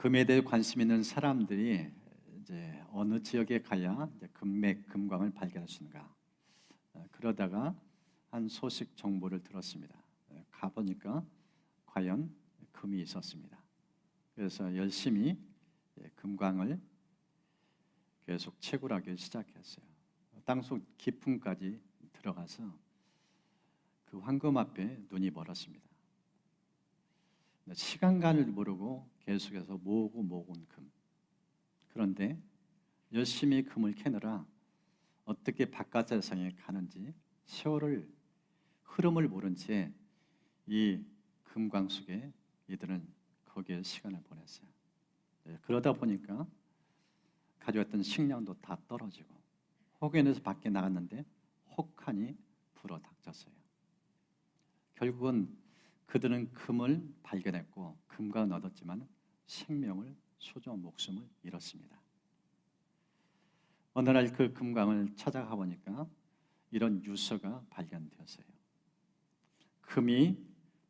금에 대해 관심 있는 사람들이 이제 어느 지역에 가야 이제 금맥, 금광을 발견할 수 있는가? 그러다가 한 소식 정보를 들었습니다. 가보니까 과연 금이 있었습니다. 그래서 열심히 금광을 계속 채굴하기 시작했어요. 땅속 깊음까지 들어가서 그 황금 앞에 눈이 멀었습니다. 시간간을 모르고 계속해서 모으고 온 금. 그런데 열심히 금을 캐느라 어떻게 바깥 세상에 가는지 세월을 흐름을 모른 채 이 금광 속에 이들은 거기에 시간을 보냈어요. 그러다 보니까 가져왔던 식량도 다 떨어지고 혹연해서 밖에 나갔는데 혹한이 불어 닥쳤어요. 결국은 그들은 금을 발견했고 금광을 얻었지만 생명을, 소중한 목숨을 잃었습니다. 어느 날 그 금광을 찾아가 보니까 이런 유서가 발견되었어요. 금이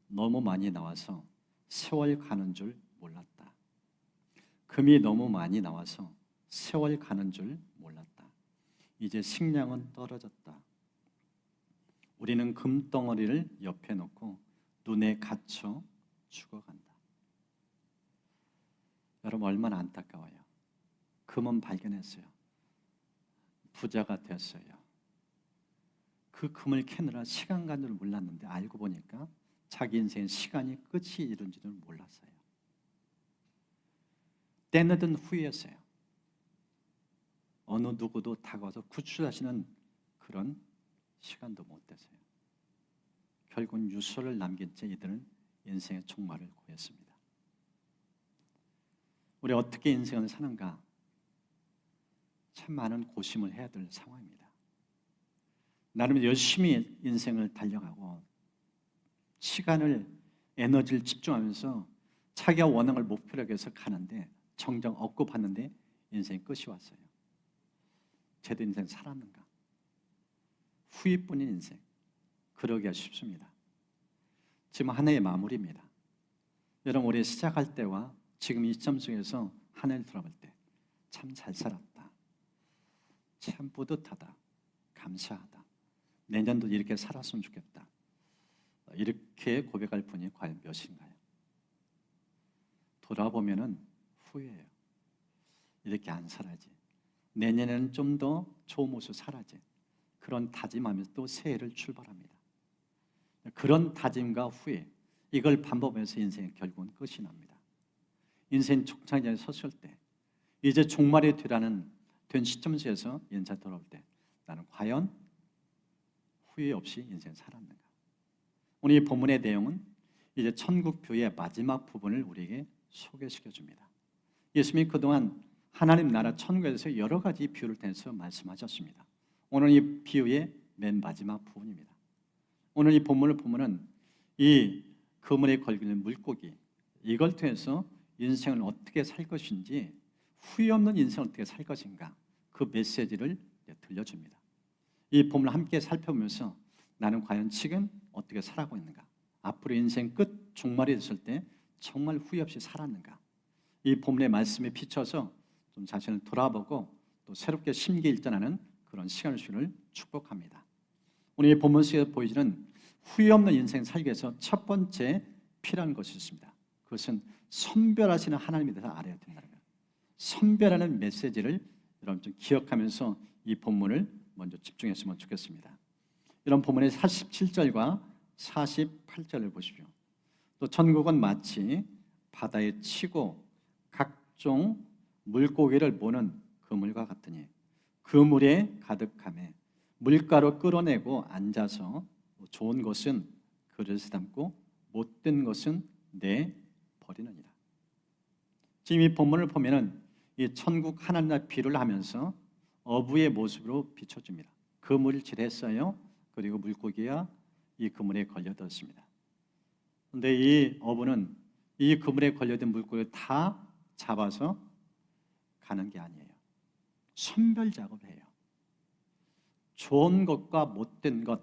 너무 많이 나와서 세월 가는 줄 몰랐다. 금이 너무 많이 나와서 세월 가는 줄 몰랐다. 이제 식량은 떨어졌다. 우리는 금덩어리를 옆에 놓고 눈에 갇혀 죽어간다. 여러분 얼마나 안타까워요. 금은 발견했어요. 부자가 됐어요. 그 금을 캐느라 시간 가는 줄 몰랐는데 알고 보니까 자기 인생의 시간이 끝이 이른 줄은 몰랐어요. 때늦은 후회였어요. 어느 누구도 다가와서 구출하시는 그런 시간도 못 됐어요. 결국은 유서를 남긴 채 이들은 인생의 종말을 고했습니다. 우리 어떻게 인생을 사는가? 참 많은 고심을 해야 될 상황입니다. 나름 열심히 인생을 달려가고 시간을, 에너지를 집중하면서 자기가 원하는 걸 목표로 해서 가는데 정정 얻고 봤는데 인생의 끝이 왔어요. 제대로 인생 살았는가? 후회뿐인 인생. 그러기가 쉽습니다. 지금 한 해의 마무리입니다. 여러분 올해 시작할 때와 지금 이 시점 속에서 한 해를 돌아볼 때 참 잘 살았다. 참 뿌듯하다. 감사하다. 내년도 이렇게 살았으면 좋겠다. 이렇게 고백할 분이 과연 몇인가요? 돌아보면은 후회해요. 이렇게 안 살아야지. 내년에는 좀 더 좋은 모습 살아야지. 그런 다짐하면서 또 새해를 출발합니다. 그런 다짐과 후회, 이걸 반복하면서 인생의 결국은 끝이 납니다. 인생 족창자에 섰을 때 이제 종말이 된 시점에서 인생 돌아올 때 나는 과연 후회 없이 인생 살았는가? 오늘 이 본문의 내용은 이제 천국표의 마지막 부분을 우리에게 소개시켜 줍니다. 예수님이 그동안 하나님 나라 천국에서 여러 가지 비유를 통해서 말씀하셨습니다. 오늘 이 비유의 맨 마지막 부분입니다. 오늘 이 본문을 보면은 이 그물에 걸리는 물고기, 이걸 통해서 인생을 어떻게 살 것인지, 후회 없는 인생을 어떻게 살 것인가, 그 메시지를 들려줍니다. 이 본문을 함께 살펴보면서 나는 과연 지금 어떻게 살아가고 있는가, 앞으로 인생 끝 종말이 됐을 때 정말 후회 없이 살았는가, 이 본문의 말씀에 비춰서 좀 자신을 돌아보고 또 새롭게 심기일전하는 그런 시간을 주기를 축복합니다. 오늘 이 본문 속에서 보여주는 후회 없는 인생 살기 위해서 첫 번째 필요한 것이 있습니다. 그것은 선별하시는 하나님에 대해서 알아야 된다는 거예요. 선별하는 메시지를 여러분 좀 기억하면서 이 본문을 먼저 집중했으면 좋겠습니다. 이런 본문의 47절과 48절을 보십시오. 또 천국은 마치 바다에 치고 각종 물고기를 모는 그물과 같으니 그 물에 가득하며 물가로 끌어내고 앉아서 좋은 것은 그릇에 담고 못된 것은 내버리느니라. 지금 이 본문을 보면은 이 천국 하나님과 비유를 하면서 어부의 모습으로 비춰줍니다. 그물을 칠했어요. 그리고 물고기가 이 그물에 걸려들었습니다. 그런데 이 어부는 이 그물에 걸려든 물고기를 다 잡아서 가는 게 아니에요. 선별 작업을 해요. 좋은 것과 못된 것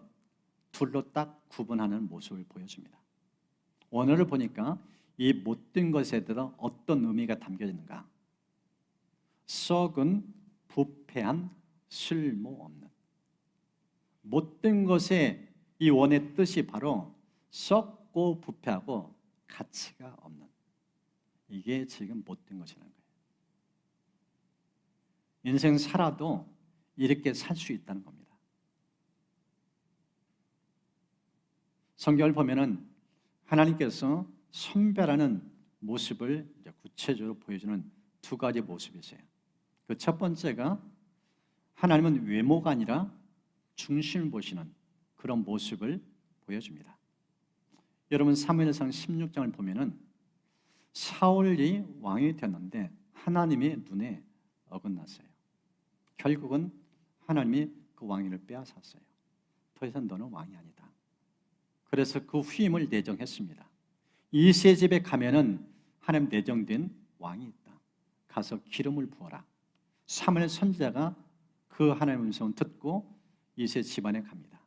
둘로 딱 구분하는 모습을 보여줍니다. 오늘을 보니까 이 못된 것에 대해 어떤 의미가 담겨 있는가? 썩은, 부패한, 쓸모없는. 못된 것의 이 원의 뜻이 바로 썩고 부패하고 가치가 없는, 이게 지금 못된 것이라는 거예요. 인생 살아도 이렇게 살 수 있다는 겁니다. 성경을 보면은 하나님께서 선별하는 모습을 이제 구체적으로 보여주는 두 가지 모습이 있어요. 그 첫 번째가 하나님은 외모가 아니라 중심을 보시는 그런 모습을 보여줍니다. 여러분 사무엘상 16장을 보면은 사울이 왕이 되었는데 하나님의 눈에 어긋났어요. 결국은 하나님이 그 왕위를 빼앗았어요. 더 이상 너는 왕이 아니다. 그래서 그 후임을 내정했습니다. 이세 집에 가면은 하나님 내정된 왕이 있다. 가서 기름을 부어라. 사무엘 선지자가 그 하나님의 음성을 듣고 이세 집안에 갑니다.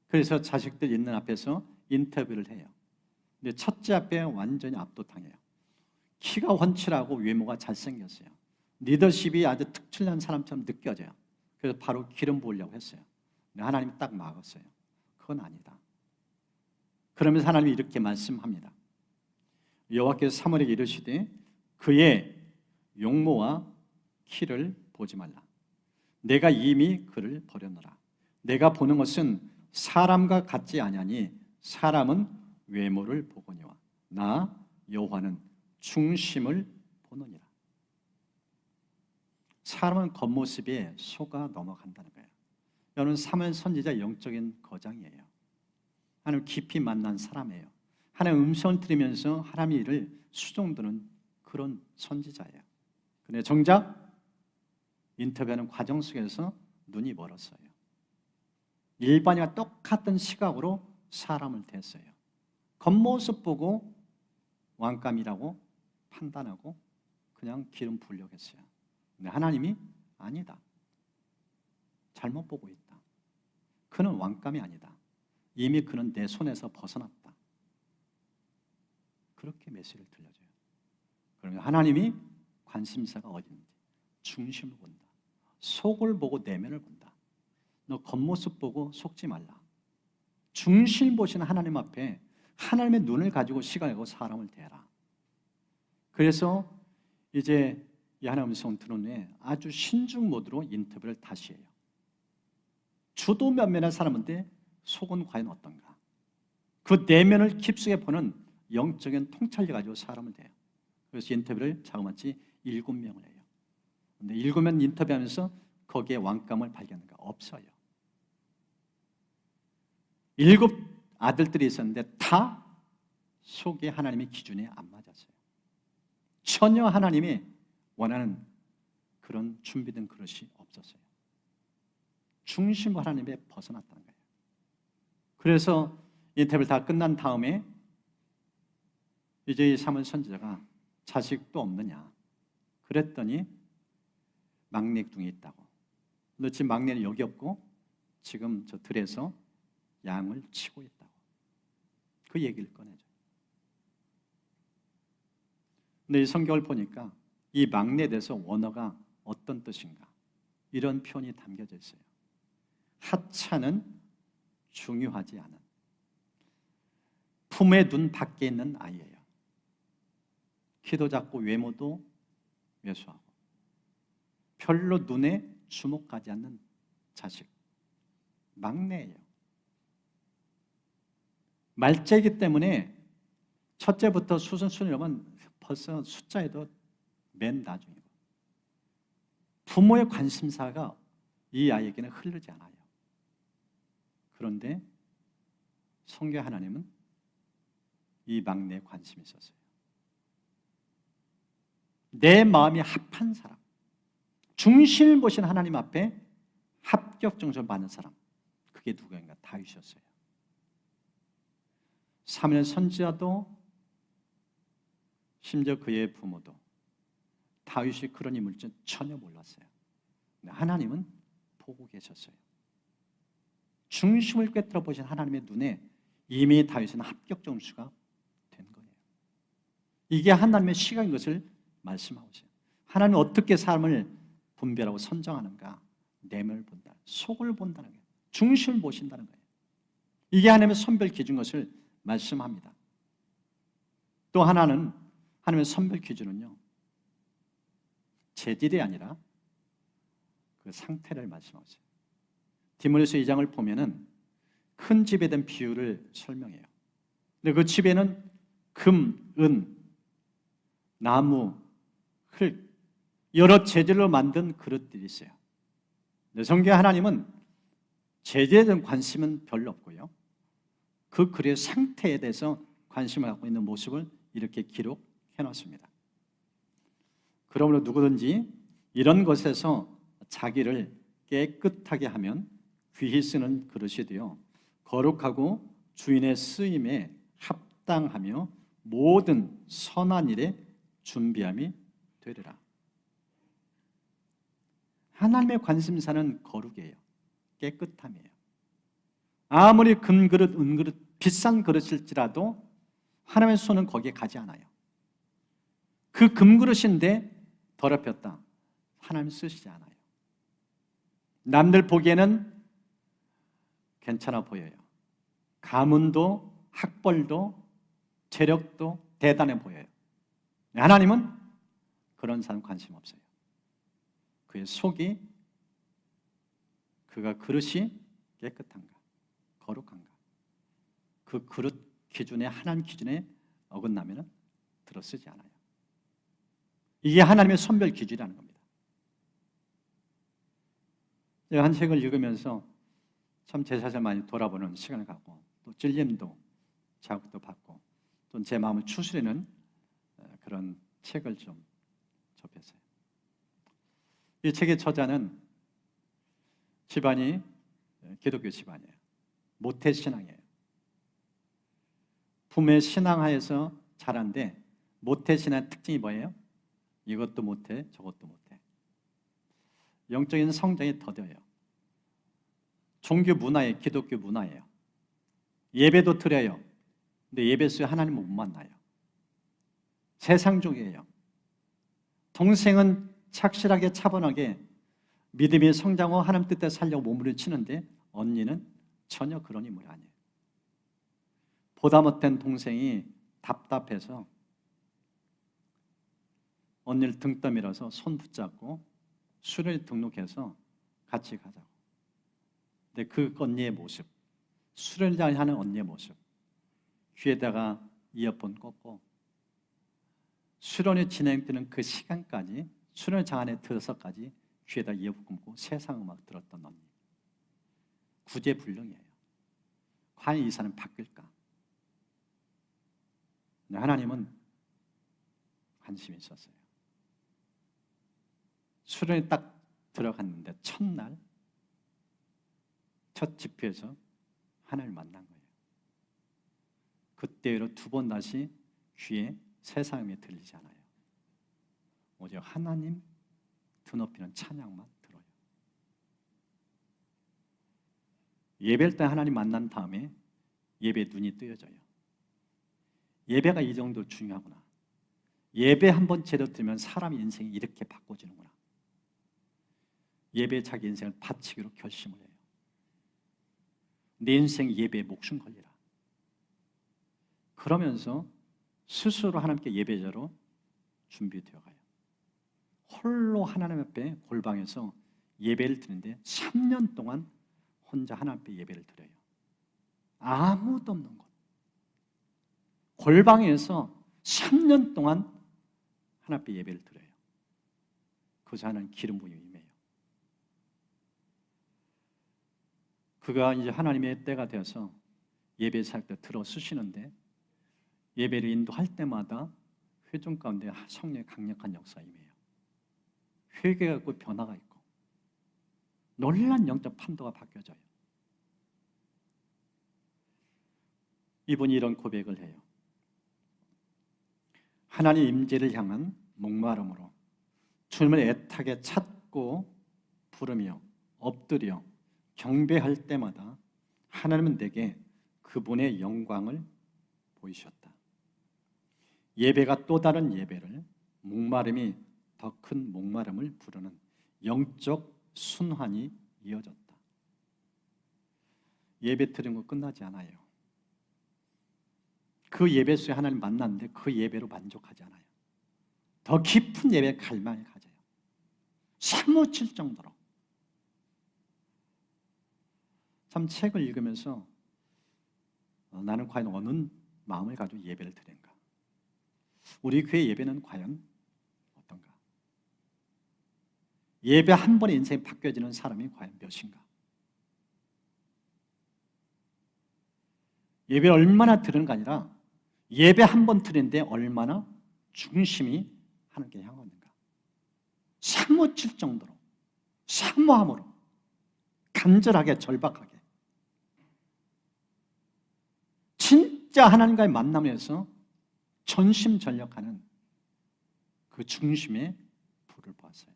그래서 자식들 있는 앞에서 인터뷰를 해요. 근데 첫째 앞에 완전히 압도당해요. 키가 훤칠하고 외모가 잘생겼어요. 리더십이 아주 특출난 사람처럼 느껴져요. 그래서 바로 기름 부으려고 했어요. 근데 하나님이 딱 막았어요. 그건 아니다. 그러면서 하나님이 이렇게 말씀합니다. 여호와께서 사무엘에게 이르시되 그의 용모와 키를 보지 말라. 내가 이미 그를 버렸노라. 내가 보는 것은 사람과 같지 아니하니 사람은 외모를 보거니와 나 여호와는 중심을 보느니라. 사람은 겉모습에 속아 넘어간다는 거예요. 여러분 사무엘 선지자 영적인 거장이에요. 하나님 깊이 만난 사람이에요. 하나님 음성을 들으면서 하나님의 일을 수종드는 그런 선지자예요. 근데 정작 인터뷰하는 과정 속에서 눈이 멀었어요. 일반인과 똑같은 시각으로 사람을 대했어요. 겉모습 보고 왕감이라고 판단하고 그냥 기름 부으려고 했어요. 근데 하나님이 아니다. 잘못 보고 있다. 그는 왕감이 아니다. 이미 그는 내 손에서 벗어났다. 그렇게 메시지를 들려줘요. 그러면 하나님이 관심사가 어딘지 중심을 본다. 속을 보고 내면을 본다. 너 겉모습 보고 속지 말라. 중심 보시는 하나님 앞에 하나님의 눈을 가지고 시각을 가지고 사람을 대해라. 그래서 이제 이 하나님의 음성 들은 후에 아주 신중 모드로 인터뷰를 다시 해요. 주도 면면한 사람인데 속은 과연 어떤가? 그 내면을 깊숙이 보는 영적인 통찰력 가지고 사람을 대해요. 그래서 인터뷰를 자그마치 7명을 해요. 근데 7명 인터뷰하면서 거기에 왕감을 발견한가? 없어요. 7 아들들이 있었는데 다 속에 하나님의 기준에 안 맞았어요. 전혀 하나님이 원하는 그런 준비된 그릇이 없었어요. 중심 하나님에 벗어났다는 거예요. 그래서 인터뷰를 다 끝난 다음에 이제 이 사무엘 선지자가 자식도 없느냐 그랬더니 막내둥이 있다고. 근데 지금 막내는 여기 없고 지금 저 들에서 양을 치고 있다고. 그 얘기를 꺼내죠. 근데 이 성경을 보니까 이 막내에 대해서 원어가 어떤 뜻인가? 이런 표현이 담겨져 있어요. 하찮은 중요하지 않은 품에 눈 밖에 있는 아이예요. 키도 작고 외모도 왜소하고 별로 눈에 주목하지 않는 자식, 막내예요. 말째이기 때문에 첫째부터 수순순이라면 벌써 숫자에도 맨 나중이고 부모의 관심사가 이 아이에게는 흐르지 않아요. 그런데 성경 하나님은 이 막내에 관심이 있었어요. 내 마음이 합한 사람, 중심을 보신 하나님 앞에 합격 점수를 받는 사람, 그게 누구인가? 다윗이었어요. 사무엘 선지자도 심지어 그의 부모도 다윗이 그런 인물인 줄 전혀 몰랐어요. 근데 하나님은 보고 계셨어요. 중심을 꿰뚫어 보신 하나님의 눈에 이미 다윗은 합격 점수가 된 거예요. 이게 하나님의 시각인 것을 말씀하고 있어요. 하나님은 어떻게 사람을 분별하고 선정하는가? 내면을 본다, 속을 본다는 거예요. 중심을 보신다는 거예요. 이게 하나님의 선별 기준 것을 말씀합니다. 또 하나는 하나님의 선별 기준은요, 재질이 아니라 그 상태를 말씀하고 있어요. 디모데후서 2장을 보면은 큰 집에 대한 비유를 설명해요. 근데 그 집에는 금, 은, 나무, 흙, 여러 재질로 만든 그릇들이 있어요. 근데 성경 하나님은 재질에 대한 관심은 별로 없고요, 그 그릇의 상태에 대해서 관심을 갖고 있는 모습을 이렇게 기록해 놨습니다. 그러므로 누구든지 이런 것에서 자기를 깨끗하게 하면 귀히 쓰는 그릇이 되어 거룩하고 주인의 쓰임에 합당하며 모든 선한 일에 준비함이 되리라. 하나님의 관심사는 거룩이에요. 깨끗함이에요. 아무리 금그릇, 은그릇, 비싼 그릇일지라도 하나님의 손은 거기에 가지 않아요. 그 금그릇인데 더럽혔다, 하나님 쓰시지 않아요. 남들 보기에는 괜찮아 보여요. 가문도 학벌도 재력도 대단해 보여요. 하나님은 그런 사람 관심 없어요. 그의 속이, 그가 그릇이 깨끗한가, 거룩한가, 그 그릇 기준에, 하나님 기준에 어긋나면 들어쓰지 않아요. 이게 하나님의 선별 기준이라는 겁니다. 제가 한 책을 읽으면서 참 제 자신을 많이 돌아보는 시간을 갖고, 또 찔림도 자극도 받고, 또 제 마음을 추스리는 그런 책을 좀 접했어요. 이 책의 저자는 집안이 기독교 집안이에요. 모태신앙이에요. 부모의 신앙하에서 자란데, 모태신앙의 특징이 뭐예요? 이것도 못해, 저것도 못해. 영적인 성장이 더뎌요. 종교 문화에, 기독교 문화예요. 예배도 드려요. 근데 예배 속에 하나님을 못 만나요. 세상적이에요. 동생은 착실하게 차분하게 믿음이 성장하고 하나님 뜻대로 살려고 몸부림치는데 언니는 전혀 그런 인물이 아니에요. 보다 못한 동생이 답답해서 언니를 등 떠밀어서 손 붙잡고 수련회 등록해서 같이 가자고. 근데 그 언니의 모습, 수련회 하는 언니의 모습, 귀에다가 이어폰 꽂고 수련회 진행되는 그 시간까지, 수련회장 안에 들어서까지 귀에다 이어폰 꽂고 세상 음악 들었던 언니, 구제불능이에요. 과연 이 사람은 바뀔까? 하나님은 관심이 있었어요. 수련회 딱 들어갔는데 첫날 첫 집회에서 하나님을 만난 거예요. 그때로 두 번 다시 귀에 세상음이 들리지 않아요. 오직 하나님 드높이는 찬양만 들어요. 예배할 때 하나님 만난 다음에 예배 눈이 뜨여져요. 예배가 이 정도로 중요하구나. 예배 한번 제대로 들으면 사람 인생이 이렇게 바꿔지는구나. 예배에 자기 인생을 바치기로 결심을 해요. 내 인생 예배에 목숨 걸리라. 그러면서 스스로 하나님께 예배자로 준비되어 가요. 홀로 하나님 앞에 골방에서 예배를 드리는데 3년 동안 혼자 하나님 앞에 예배를 드려요. 아무도 없는 곳, 골방에서 3년 동안 하나님 앞에 예배를 드려요. 그저 하나님 기름 부음이 임해요. 그가 이제 하나님의 때가 되어서 예배 살 때 들어 쓰시는데, 예배를 인도할 때마다 회중 가운데 성령의 강력한 역사 임해요. 회개가 있고 변화가 있고 놀라운 영적 판도가 바뀌어져요. 이분이 이런 고백을 해요. 하나님 임재를 향한 목마름으로 주님을 애타게 찾고 부르며 엎드려 경배할 때마다 하나님은 내게 그분의 영광을 보이셨다. 예배가 또 다른 예배를, 목마름이 더 큰 목마름을 부르는 영적 순환이 이어졌다. 예배 드린 거 끝나지 않아요. 그 예배 속에 하나님 만났는데 그 예배로 만족하지 않아요. 더 깊은 예배 갈망을 가져요. 사무칠 정도로. 참 책을 읽으면서 나는 과연 어느 마음을 가지고 예배를 드린가? 우리 교회 예배는 과연 어떤가? 예배 한 번에 인생이 바뀌어지는 사람이 과연 몇인가? 예배를 얼마나 드리는가 아니라 예배 한 번 드리는데 얼마나 중심이 하나님께 향하는가? 사무칠 정도로, 사모함으로, 간절하게, 절박하게 진짜 하나님과의 만남에서 전심전력하는 그 중심의 불을 보았어요.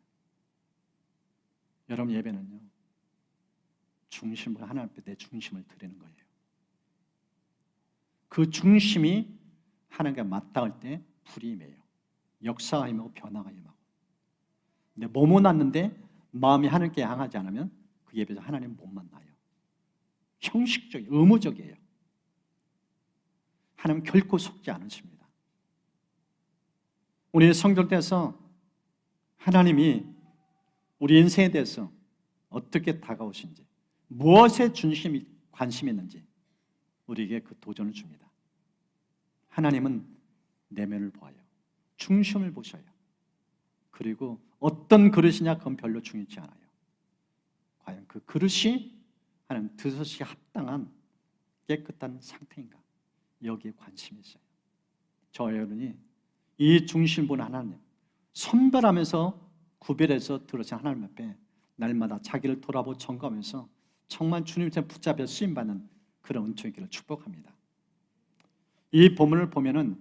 여러분, 예배는요, 중심으로 하나님 앞에 내 중심을 드리는 거예요. 그 중심이 하나님과 맞닿을 때 불이 임해요. 역사가 임하고 변화가 임하고. 근데 몸은 왔는데 마음이 하나님께 향하지 않으면 그 예배에서 하나님 못 만나요. 형식적이에요. 의무적이에요. 하나님 결코 속지 않으십니다. 우리 성경에서 하나님이 우리 인생에 대해서 어떻게 다가오신지, 무엇에 중심이 관심이 있는지 우리에게 그 도전을 줍니다. 하나님은 내면을 보아요. 중심을 보셔요. 그리고 어떤 그릇이냐 그건 별로 중요치 않아요. 과연 그 그릇이 하나님 드시기 합당한 깨끗한 상태인가? 여기에 관심이 있어요. 저 여러분이 이 중심 보는 하나님, 선별하면서 구별해서 들어서 하나님 앞에 날마다 자기를 돌아보고 점검하면서 정말 주님께 붙잡혀 쓰임받는 그런 은총의 길을 축복합니다. 이 본문을 보면은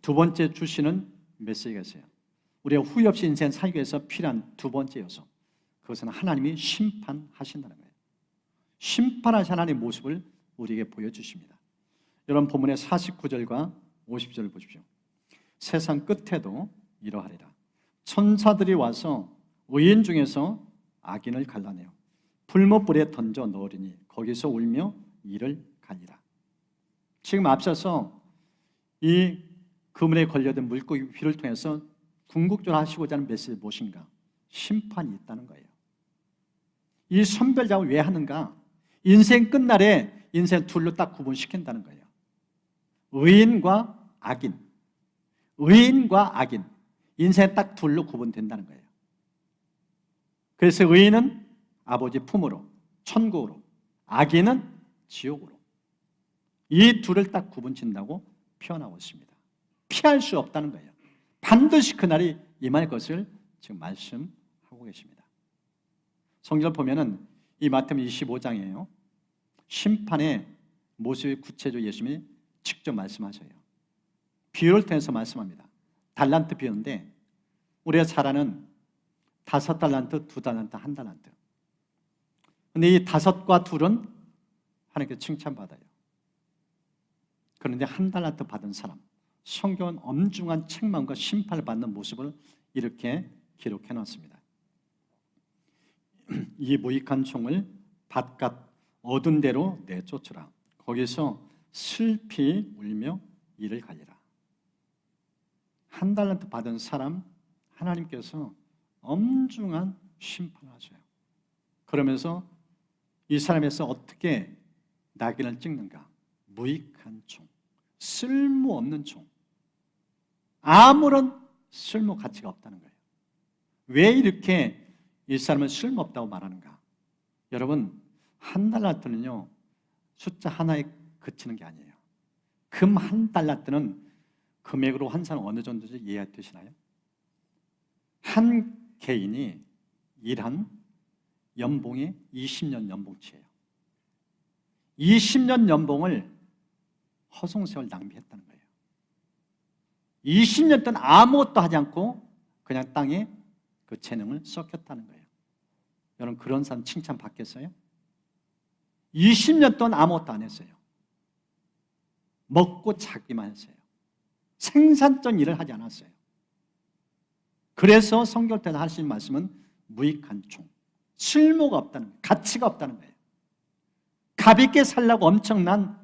두 번째 주시는 메시지가 있어요. 우리가 후회 없이 인생 살기 위해서 필요한 두 번째 요소, 그것은 하나님이 심판하신다는 거예요. 심판하신 하나님의 모습을 우리에게 보여주십니다. 여러분, 본문의 49절과 50절을 보십시오. 세상 끝에도 이러하리라. 천사들이 와서 의인 중에서 악인을 갈라내어 불못불에 던져 넣으리니 거기서 울며 이를 갈리라. 지금 앞서서 이 그물에 걸려든 물고기 피를 통해서 궁극적으로 하시고자 하는 메시지 무엇인가? 심판이 있다는 거예요. 이 선별 작업을 왜 하는가? 인생 끝날에 인생 둘로 딱 구분시킨다는 거예요. 의인과 악인, 의인과 악인, 인생 딱 둘로 구분된다는 거예요. 그래서 의인은 아버지 품으로, 천국으로, 악인은 지옥으로, 이 둘을 딱 구분짓는다고 표현하고 있습니다. 피할 수 없다는 거예요. 반드시 그날이 임할 것을 지금 말씀하고 계십니다. 성경을 보면은 이 마태복음 25장이에요. 심판의 모습이 구체적으로 예수님이 직접 말씀하셔요. 비유를 통해서 말씀합니다. 달란트 비유인데 우리가 잘 아는 5달란트, 2달란트, 1달란트. 근데 이 5과 2은 하나님께 칭찬받아요. 그런데 1달란트 받은 사람, 성경은 엄중한 책망과 심판을 받는 모습을 이렇게 기록해 놨습니다. 이 무익한 총을 바깥 어두운 데로 내쫓으라. 거기서 슬피 울며 이를 갈리라. 1달란트 받은 사람, 하나님께서 엄중한 심판을 하셔요. 그러면서 이 사람에서 어떻게 낙인을 찍는가? 무익한 총, 쓸모없는 총, 아무런 쓸모 가치가 없다는 거예요. 왜 이렇게 이 사람은 쓸모없다고 말하는가? 여러분, 1달란트는요 숫자 하나에 그치는 게 아니에요. 금 1달란트는 금액으로 환산은 어느 정도인지 이해되시나요? 한 개인이 일한 연봉이 20년 연봉치예요. 20년 연봉을 허송세월 낭비했다는 거예요. 20년 동안 아무것도 하지 않고 그냥 땅에 그 재능을 썩혔다는 거예요. 여러분, 그런 사람 칭찬 받겠어요? 20년 동안 아무것도 안 했어요. 먹고 자기만 했어요. 생산적 일을 하지 않았어요. 그래서 성경에서 하신 말씀은 무익한 종, 쓸모가 없다는, 가치가 없다는 거예요. 가볍게 살라고 엄청난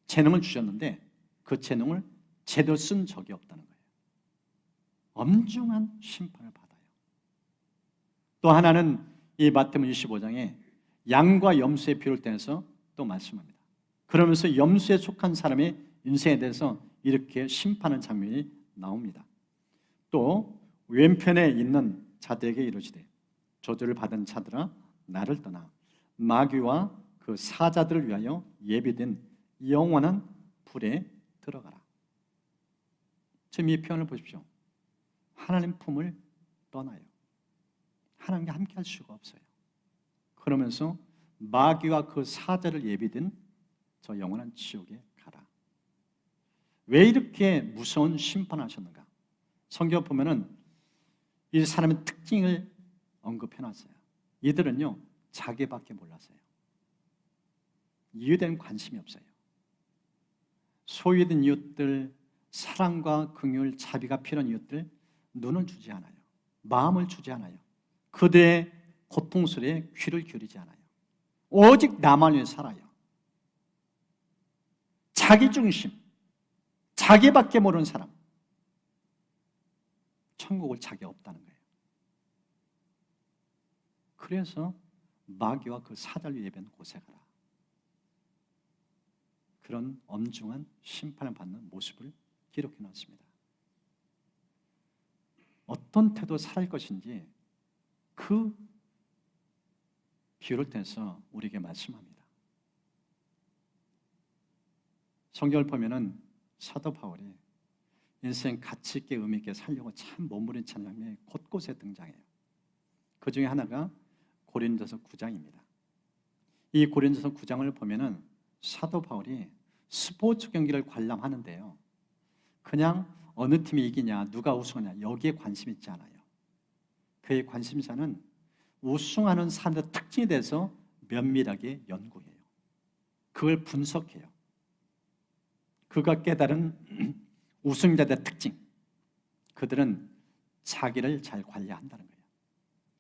재능을 주셨는데 그 재능을 제대로 쓴 적이 없다는 거예요. 엄중한 심판을 받아요. 또 하나는 이 마태복음 25장에 양과 염소의 비유를 떼서 또 말씀합니다. 그러면서 염소에 속한 사람의 인생에 대해서 이렇게 심판하는 장면이 나옵니다. 또 왼편에 있는 자들에게 이르시되 저주를 받은 자들아 나를 떠나 마귀와 그 사자들을 위하여 예비된 영원한 불에 들어가라. 지금 이 표현을 보십시오. 하나님 품을 떠나요. 하나님과 함께 할 수가 없어요. 그러면서 마귀와 그 사자를 예비된 저 영원한 지옥에 가라. 왜 이렇게 무서운 심판하셨는가? 성경 보면은 이 사람의 특징을 언급해놨어요. 이들은요 자기밖에 몰랐어요. 이유에 대한 관심이 없어요. 소유된 이웃들, 사랑과 긍휼, 자비가 필요한 이웃들 눈을 주지 않아요. 마음을 주지 않아요. 그들의 고통 소리에 귀를 기울이지 않아요. 오직 나만 위해 살아요. 자기 중심, 자기밖에 모르는 사람. 천국을 자기 없다는 거예요. 그래서 마귀와 그 사자를 예배한 곳에 가라. 그런 엄중한 심판을 받는 모습을 기록해 놨습니다. 어떤 태도 살 것인지 그 비유를 통해서 우리에게 말씀합니다. 성경을 보면은 사도 바울이 인생 가치 있게 의미 있게 살려고 참 몸부림치는 장면이 곳곳에 등장해요. 그 중에 하나가 고린도서 9장입니다. 이 고린도서 9장을 보면은 사도 바울이 스포츠 경기를 관람하는데요. 그냥 어느 팀이 이기냐, 누가 우승하냐 여기에 관심 있지 않아요. 그의 관심사는 우승하는 사람의 특징에 대해서 면밀하게 연구해요. 그걸 분석해요. 그가 깨달은 우승자들의 특징, 그들은 자기를 잘 관리한다는 거예요.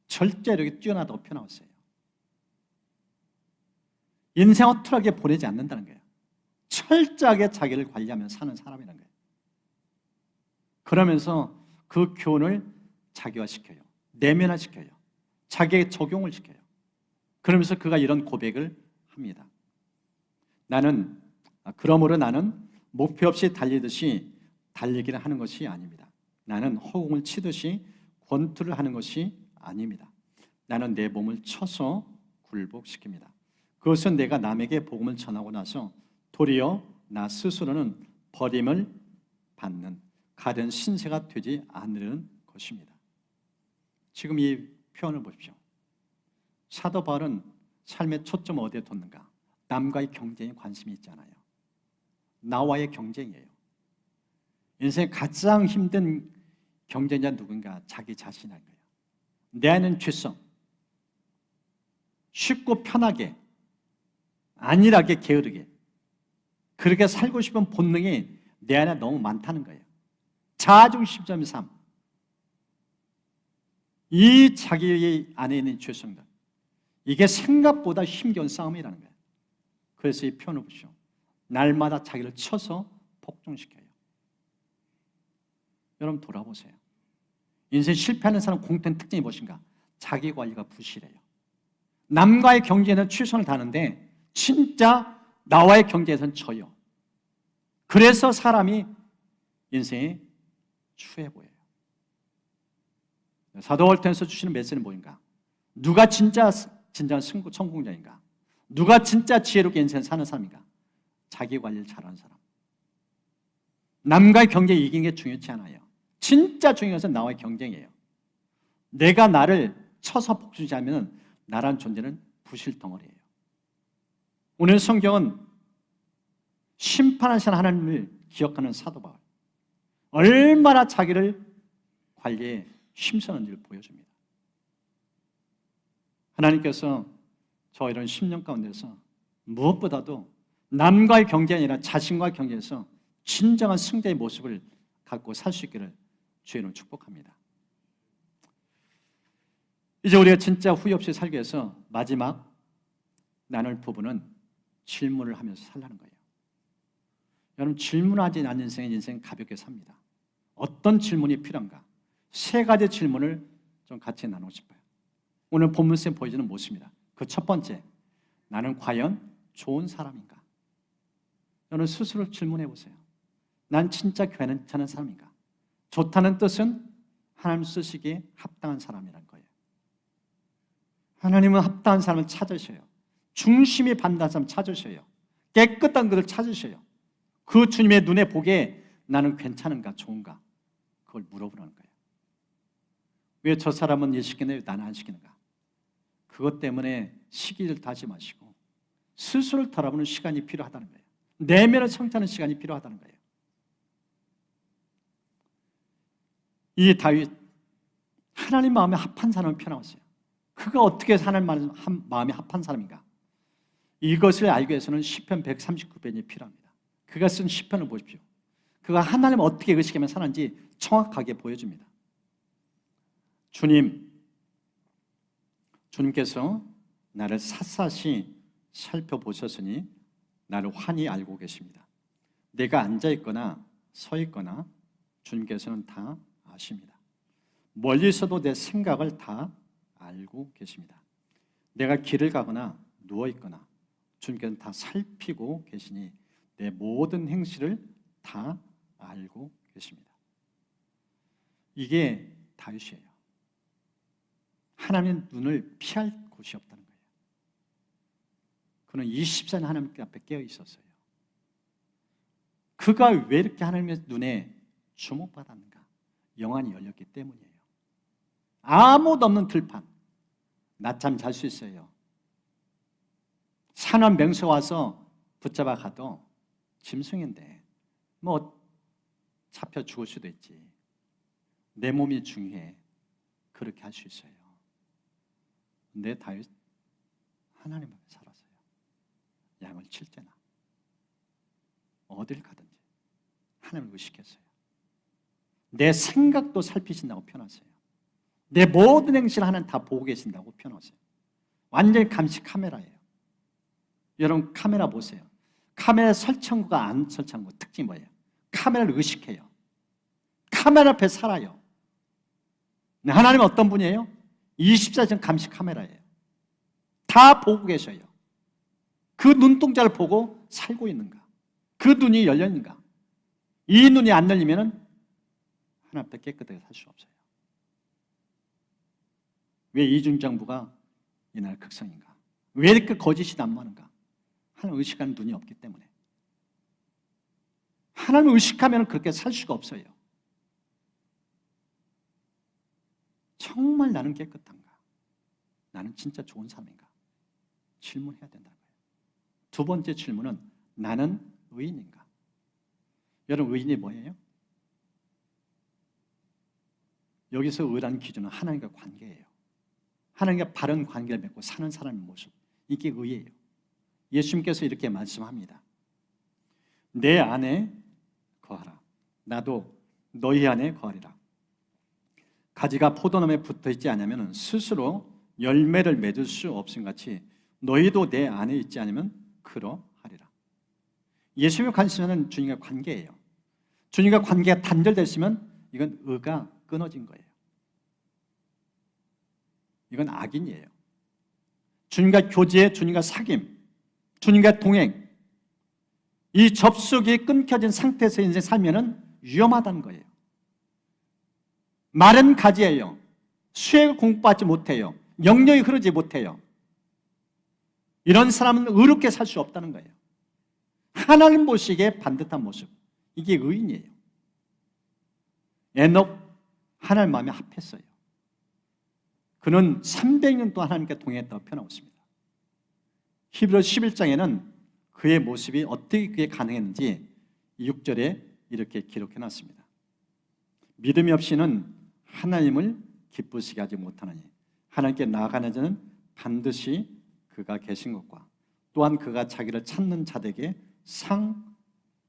절제력이 뛰어나다고 표현하고 있어요. 인생을 허술하게 보내지 않는다는 거예요. 철저하게 자기를 관리하면서 사는 사람이라는 거예요. 그러면서 그 교훈을 자기화시켜요. 내면화시켜요. 자기에게 적용을 시켜요. 그러면서 그가 이런 고백을 합니다. 그러므로 나는 목표 없이 달리듯이 달리기를 하는 것이 아닙니다. 나는 허공을 치듯이 권투를 하는 것이 아닙니다. 나는 내 몸을 쳐서 굴복시킵니다. 그것은 내가 남에게 복음을 전하고 나서 도리어 나 스스로는 버림을 받는 가련 신세가 되지 않으려는 것입니다. 지금 이 표현을 보십시오. 사도 바울은 삶의 초점을 어디에 뒀는가? 남과의 경쟁에 관심이 있잖아요. 나와의 경쟁이에요. 인생의 가장 힘든 경쟁자 누군가? 자기 자신인 거예요. 내 안에는 죄성, 쉽고 편하게, 안일하게, 게으르게 그렇게 살고 싶은 본능이 내 안에 너무 많다는 거예요. 자아중심점의 삶. 이 자기 안에 있는 죄성들, 이게 생각보다 힘겨운 싸움이라는 거예요. 그래서 이 표현을 보시오. 날마다 자기를 쳐서 복종시켜요. 여러분 돌아보세요. 인생 실패하는 사람 공통된 특징이 무엇인가? 자기 관리가 부실해요. 남과의 경쟁에는 최선을 다하는데 진짜 나와의 경쟁에서는 져요. 그래서 사람이 인생이 추해 보여요. 사도 월턴에서 주시는 메시지는 뭐인가? 누가 진짜 성공자인가? 누가 진짜 지혜롭게 인생 사는 사람인가? 자기 관리를 잘하는 사람. 남과의 경쟁에 이기는 게 중요치 않아요. 진짜 중요한 것은 나와의 경쟁이에요. 내가 나를 쳐서 복주지 않으면 나라는 존재는 부실덩어리예요. 오늘 성경은 심판하시는 하나님을 기억하는 사도 바울, 얼마나 자기를 관리에 힘쓰는지를 보여줍니다. 하나님께서 저 이런 10년 가운데서 무엇보다도 남과의 경쟁이 아니라 자신과의 경쟁에서 진정한 승자의 모습을 갖고 살 수 있기를 주의는 축복합니다. 이제 우리가 진짜 후회 없이 살기 위해서 마지막 나눌 부분은 질문을 하면서 살라는 거예요. 여러분, 질문하지 않는 인생 가볍게 삽니다. 어떤 질문이 필요한가? 3가지 질문을 좀 같이 나누고 싶어요. 오늘 본문에 보여주는 모습입니다. 그 첫 번째, 나는 과연 좋은 사람인가? 여러분 스스로 질문해 보세요. 난 진짜 괜찮은 사람인가? 좋다는 뜻은 하나님 쓰시기에 합당한 사람이라는 거예요. 하나님은 합당한 사람을 찾으셔요. 중심이 반대한 사람 찾으셔요. 깨끗한 것을 찾으셔요. 그 주님의 눈에 보기에 나는 괜찮은가 좋은가? 그걸 물어보라는 거예요. 왜 저 사람은 일 시키는데 왜 나는 안 시키는가? 그것 때문에 시기를 다지 마시고 스스로를 돌아보는 시간이 필요하다는 거예요. 내면을 성찰하는 시간이 필요하다는 거예요. 이 다윗, 하나님 마음에 합한 사람을 표현하셨어요. 그가 어떻게 하나님 마음에 합한 사람인가? 이것을 알기 위해서는 시편 139편이 필요합니다. 그가 쓴 시편을 보십시오. 그가 하나님 어떻게 의식하며 사는지 정확하게 보여줍니다. 주님께서 나를 샅샅이 살펴보셨으니 나를 환히 알고 계십니다. 내가 앉아있거나 서있거나 주님께서는 다 아십니다. 멀리서도 내 생각을 다 알고 계십니다. 내가 길을 가거나 누워있거나 주님께서는 다 살피고 계시니 내 모든 행실을 다 알고 계십니다. 이게 다윗이에요. 하나님의 눈을 피할 곳이 없다는 거예요. 그는 24년 하나님 앞에 깨어 있었어요. 그가 왜 이렇게 하나님의 눈에 주목받았는가? 영안이 열렸기 때문이에요. 아무도 없는 들판, 낮잠 잘 수 있어요. 산원 맹수 와서 붙잡아 가도 짐승인데 뭐 잡혀 죽을 수도 있지. 내 몸이 중요해. 그렇게 할 수 있어요. 근데 다윗 하나님 앞에 살았어요. 양을 칠 때나 어딜 가든지 하나님을 의식했어요. 내 생각도 살피신다고 표현하세요. 내 모든 행실을 하나님 다 보고 계신다고 표현하세요. 완전히 감시 카메라예요. 여러분 카메라 보세요. 카메라 설치한 거가 안 설치한 거 특징이 뭐예요? 카메라를 의식해요. 카메라 앞에 살아요. 하나님은 어떤 분이에요? 24시간 감시 카메라예요. 다 보고 계셔요. 그 눈동자를 보고 살고 있는가? 그 눈이 열렸는가? 이 눈이 안 열리면 하나님 앞에 깨끗하게 살 수 없어요. 왜 이중 정부가 이날 극성인가? 왜 이렇게 거짓이 난무하는가? 하나님 의식하는 눈이 없기 때문에. 하나님을 의식하면 그렇게 살 수가 없어요. 정말 나는 깨끗한가? 나는 진짜 좋은 사람인가? 질문해야 된다는 거예요. 두 번째 질문은 나는 의인인가? 여러분 의인이 뭐예요? 여기서 의라는 기준은 하나님과 관계예요. 하나님과 바른 관계를 맺고 사는 사람의 모습, 이게 의예요. 예수님께서 이렇게 말씀합니다. 내 안에 거하라. 나도 너희 안에 거하리라. 가지가 포도나무에 붙어있지 않으면 스스로 열매를 맺을 수 없음 같이 너희도 내 안에 있지 않으면 그러하리라. 예수님의 관심은 주님과 관계예요. 주님과 관계가 단절됐으면 이건 의가 끊어진 거예요. 이건 악인이에요. 주님과 교제, 주님과 사귐, 주님과 동행, 이 접속이 끊겨진 상태에서 인생 살면은 위험하다는 거예요. 마른 가지예요. 수액을 공급받지 못해요. 영역이 흐르지 못해요. 이런 사람은 의롭게 살 수 없다는 거예요. 하나님 보시기에 반듯한 모습, 이게 의인이에요. 에녹 하나님 마음에 합했어요. 그는 300년 동안 하나님께 동행했다고 표현하고 있습니다. 히브리 11장에는 그의 모습이 어떻게 그게 가능했는지 6절에 이렇게 기록해놨습니다. 믿음이 없이는 하나님을 기쁘시게 하지 못하나니 하나님께 나아가는 자는 반드시 그가 계신 것과 또한 그가 자기를 찾는 자에게 상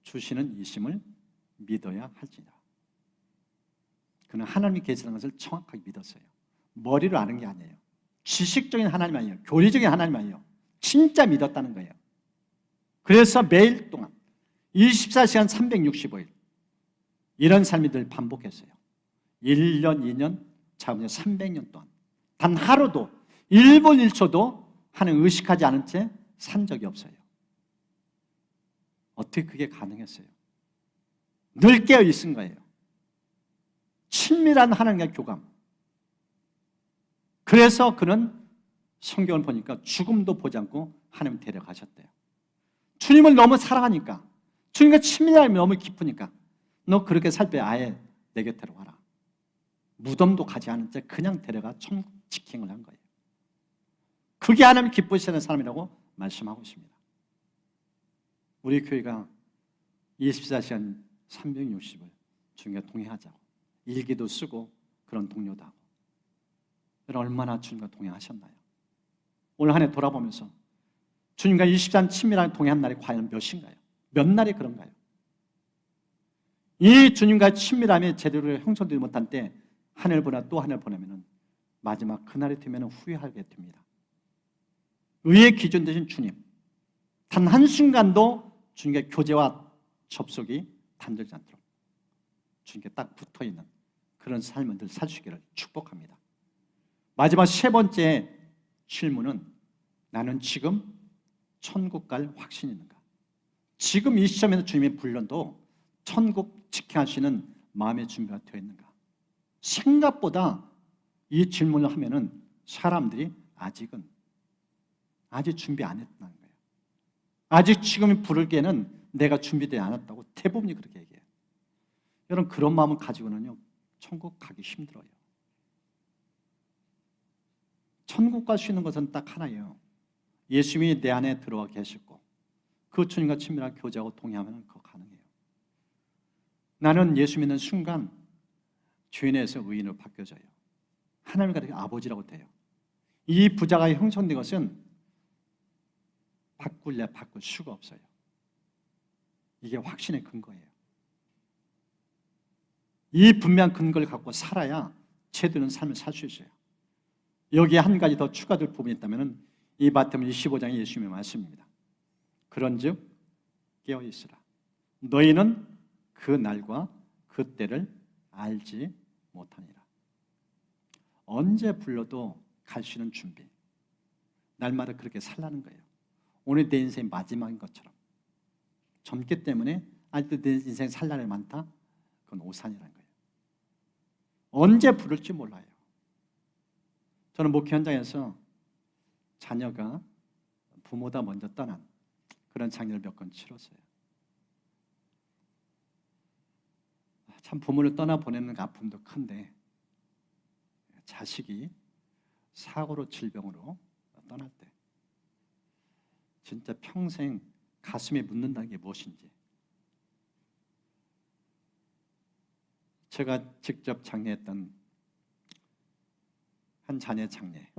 주시는 이심을 믿어야 할지니라. 그는 하나님이 계시다는 것을 정확하게 믿었어요. 머리로 아는 게 아니에요. 지식적인 하나님 아니에요. 교리적인 하나님 아니에요. 진짜 믿었다는 거예요. 그래서 매일 동안 24시간 365일 이런 삶이 늘 반복했어요. 1년, 2년, 자음에 300년 동안 단 하루도 1분 1초도 하나님 의식하지 않은 채 산 적이 없어요. 어떻게 그게 가능했어요? 늘 깨어 있은 거예요. 친밀한 하나님과의 교감. 그래서 그는 성경을 보니까 죽음도 보지 않고 하나님 데려가셨대요. 주님을 너무 사랑하니까, 주님과 친밀함이 너무 깊으니까 너 그렇게 살 때 아예 내 곁으로 와라. 무덤도 가지 않은 채 그냥 데려가 천국 직행을 한 거예요. 그게 하나님 기쁘시는 사람이라고 말씀하고 있습니다. 우리 교회가 24시간 360을 주님과 동행하자고 일기도 쓰고 그런 동료도 하고, 여러분 얼마나 주님과 동행하셨나요? 오늘 한 해 돌아보면서 주님과 24시간 친밀하게 동행한 날이 과연 몇인가요? 몇 날이 그런가요? 이 주님과 친밀함이 제대로 형성되지 못한 때 한 해를 보나 또 한 해를 보내면 마지막 그날이 되면 후회하게 됩니다. 의의 기준 되신 주님, 단 한순간도 주님과 교제와 접속이 단절되지 않도록 주님께 딱 붙어있는 그런 삶을 늘 살 수 있기를 축복합니다. 마지막 세 번째 질문은 나는 지금 천국 갈 확신이 있는가? 지금 이 시점에서 주님이 불러도 천국 직행하시는 마음의 준비가 되어 있는가? 생각보다 이 질문을 하면은 사람들이 아직 준비 안 했다는 거예요. 아직 지금 부르기에는 내가 준비되지 않았다고 대부분이 그렇게 얘기해요. 여러분 그런 마음을 가지고는요 천국 가기 힘들어요. 천국 갈 수 있는 것은 딱 하나예요. 예수님이 내 안에 들어와 계시고 그 주님과 친밀하게 교제하고 동행하면 그거 가능해요. 나는 예수 믿는 순간 죄인에서 의인으로 바뀌어져요. 하나님과 아버지라고 돼요. 이 부자가 형성된 것은 바꿀 수가 없어요. 이게 확신의 근거예요. 이 분명한 근거를 갖고 살아야 제대로 된 삶을 살 수 있어요. 여기에 한 가지 더 추가될 부분이 있다면 이 마태복음 25장의 예수님의 말씀입니다. 그런즉 깨어 있으라. 너희는 그 날과 그 때를 알지 못하니라. 언제 불러도 갈 수 있는 준비. 날마다 그렇게 살라는 거예요. 오늘 내 인생 마지막인 것처럼. 젊기 때문에 아직도 내 인생 살 날이 많다? 그건 오산이라는 거예요. 언제 부를지 몰라요. 저는 목회 현장에서 자녀가 부모보다 먼저 떠난 그런 장면을 몇 건 치렀어요. 참 부모를 떠나보내는 아픔도 큰데 자식이 사고로 질병으로 떠날 때 진짜 평생 가슴에 묻는다는 게 무엇인지, 제가 직접 장례했던 한 자녀 장례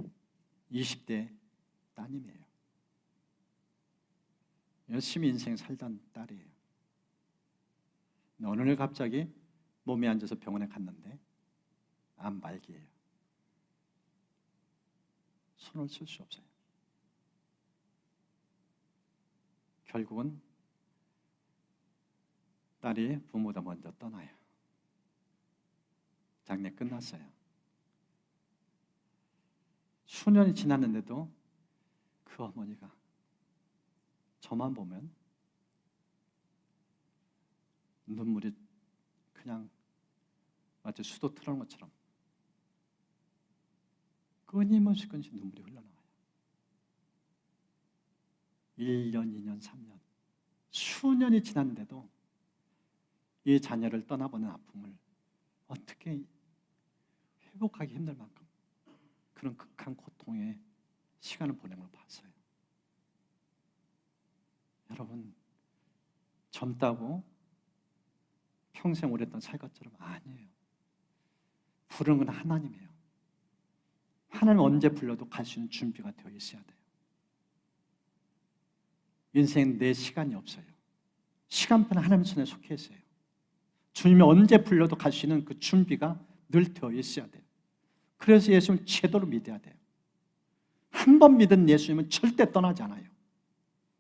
20대 따님이에요. 열심히 인생 살던 딸이에요. 어느 날 갑자기 몸이 안 좋아서 병원에 갔는데 암 말기예요. 손을 쓸 수 없어요. 결국은 딸이 부모보다 먼저 떠나요. 장례 끝났어요. 수년이 지났는데도 그 어머니가 저만 보면 눈물이 그냥 마치 수도 틀어놓은 것처럼 끊임없이 눈물이 흘러나와요. 1년, 2년, 3년 수년이 지났는데도 이 자녀를 떠나보는 아픔을 어떻게 회복하기 힘들 만큼 그런 극한 고통의 시간을 보낸 걸 봤어요. 여러분, 젊다고 평생 오랫동안 살 것처럼 아니에요. 부르는 건 하나님이에요. 하나님 언제 불러도 갈 수 있는 준비가 되어 있어야 돼요. 인생 내 시간이 없어요. 시간표는 하나님 손에 속해 있어요. 주님이 언제 불러도 갈 수 있는 그 준비가 늘 되어 있어야 돼요. 그래서 예수님을 제대로 믿어야 돼요. 한 번 믿은 예수님은 절대 떠나지 않아요.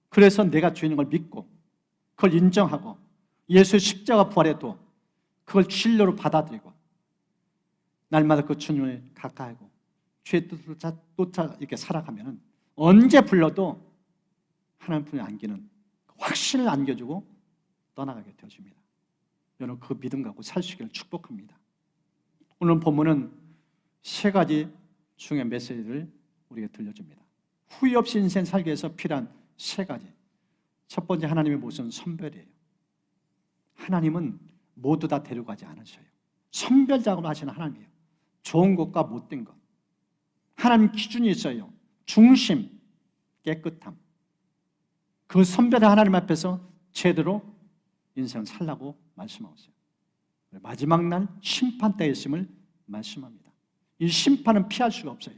그래서 내가 주인 걸 믿고 그걸 인정하고 예수의 십자가 부활에도 그걸 진료로 받아들이고 날마다 그 주님을 가까이하고 죄의 뜻을 쫓아 이렇게 살아가면 언제 불러도 하나님 품에 안기는 확신을 안겨주고 떠나가게 되어집니다. 여러분 그 믿음 갖고 살 수 있기를 축복합니다. 오늘 본문은 세 가지 중요한 메시지를 우리에게 들려줍니다. 후회 없이 인생 살기 위해서 필요한 세 가지. 첫 번째, 하나님의 모습은 선별이에요. 하나님은 모두 다 데려가지 않으셔요. 선별 작업을 하시는 하나님이에요. 좋은 것과 못된 것. 하나님 기준이 있어요. 중심, 깨끗함. 그 선별의 하나님 앞에서 제대로 인생을 살라고 말씀하고 있어요. 마지막 날 심판 때에 있음을 말씀합니다. 이 심판은 피할 수가 없어요.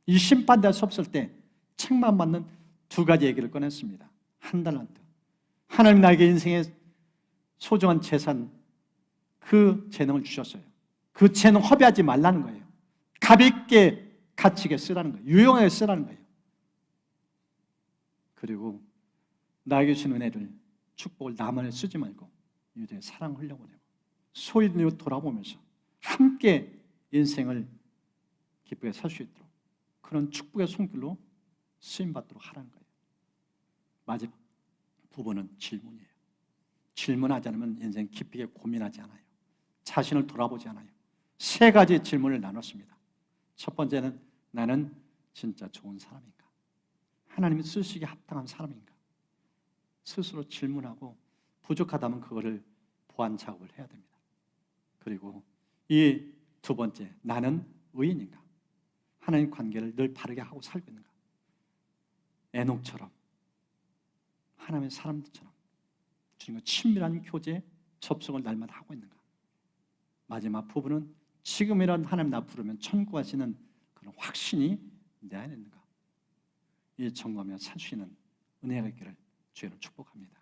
이 심판대에 섰을 때 책망 받는 두 가지 얘기를 꺼냈습니다. 한 달란트. 하나님 나에게 인생의 소중한 재산, 그 재능을 주셨어요. 그 재능 허비하지 말라는 거예요. 가볍게 가치게 쓰라는 거예요. 유용하게 쓰라는 거예요. 그리고 나에게 주신 은혜를, 축복을 나만에 쓰지 말고 유대의 사랑을 흘려보내고 소위 돌아보면서 함께 인생을 기쁘게 살 수 있도록 그런 축복의 손길로 쓰임받도록 하라는 거예요. 마지막 부분은 질문이에요. 질문하지 않으면 인생 깊게 고민하지 않아요. 자신을 돌아보지 않아요. 세 가지 질문을 나눴습니다. 첫 번째는 나는 진짜 좋은 사람인가? 하나님이 쓰시기에 합당한 사람인가? 스스로 질문하고 부족하다면 그거를 보완 작업을 해야 됩니다. 그리고 이 두 번째, 나는 의인인가? 하나님 관계를 늘 바르게 하고 살고 있는가? 에녹처럼 하나님의 사람들처럼 주님과 친밀한 교제, 접속을 날마다 하고 있는가? 마지막 부분은 지금이란 하나님 나 부르면 천국 가시는 그런 확신이 내 안에 있는가? 이 점검하며 살 수 있는 은혜가 있기를 주의로 축복합니다.